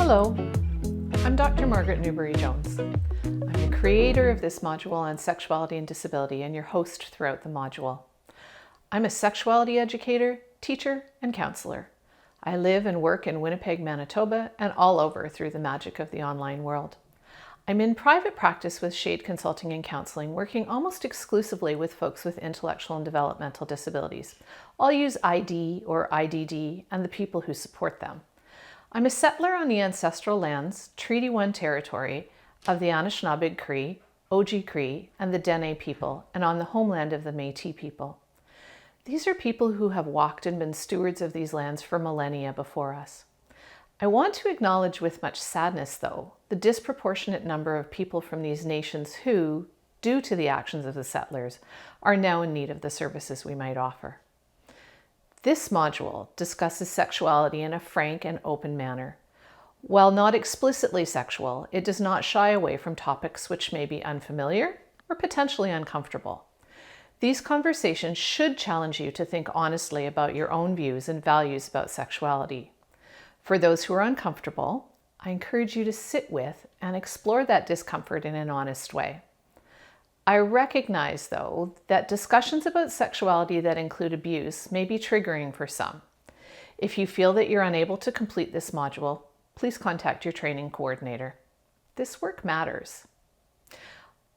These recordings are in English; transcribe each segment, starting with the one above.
Hello, I'm Dr. Margaret Newbury-Jones. I'm the creator of this module on sexuality and disability and your host throughout the module. I'm a sexuality educator, teacher, and counselor. I live and work in Winnipeg, Manitoba, and all over through the magic of the online world. I'm in private practice with Shade Consulting and Counseling, working almost exclusively with folks with intellectual and developmental disabilities. I'll use ID or IDD and the people who support them. I'm a settler on the ancestral lands, Treaty 1 territory of the Anishinaabeg Cree, Oji Cree, and the Dene people, and on the homeland of the Métis people. These are people who have walked and been stewards of these lands for millennia before us. I want to acknowledge with much sadness, though, the disproportionate number of people from these nations who, due to the actions of the settlers, are now in need of the services we might offer. This module discusses sexuality in a frank and open manner. While not explicitly sexual, it does not shy away from topics which may be unfamiliar or potentially uncomfortable. These conversations should challenge you to think honestly about your own views and values about sexuality. For those who are uncomfortable, I encourage you to sit with and explore that discomfort in an honest way. I recognize, though, that discussions about sexuality that include abuse may be triggering for some. If you feel that you're unable to complete this module, please contact your training coordinator. This work matters.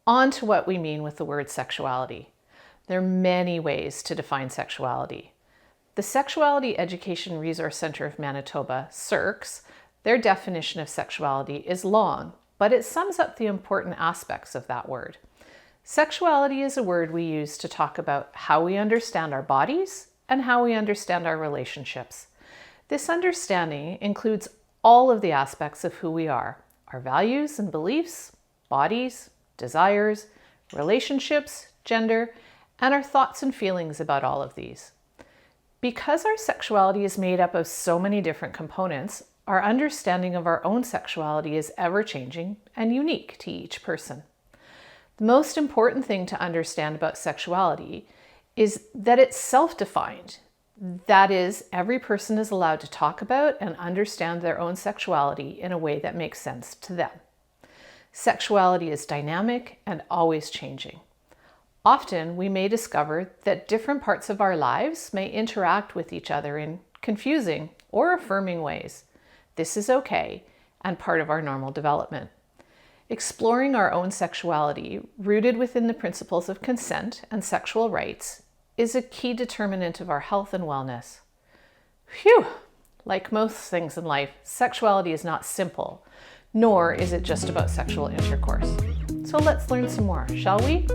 On to what we mean with the word sexuality. There are many ways to define sexuality. The Sexuality Education Resource Centre of Manitoba, SERCS, their definition of sexuality is long, but it sums up the important aspects of that word. Sexuality is a word we use to talk about how we understand our bodies and how we understand our relationships. This understanding includes all of the aspects of who we are, our values and beliefs, bodies, desires, relationships, gender, and our thoughts and feelings about all of these. Because our sexuality is made up of so many different components, our understanding of our own sexuality is ever-changing and unique to each person. The most important thing to understand about sexuality is that it's self-defined. That is, every person is allowed to talk about and understand their own sexuality in a way that makes sense to them. Sexuality is dynamic and always changing. Often, we may discover that different parts of our lives may interact with each other in confusing or affirming ways. This is okay and part of our normal development. Exploring our own sexuality, rooted within the principles of consent and sexual rights, is a key determinant of our health and wellness. Phew! Like most things in life, sexuality is not simple, nor is it just about sexual intercourse. So let's learn some more, shall we?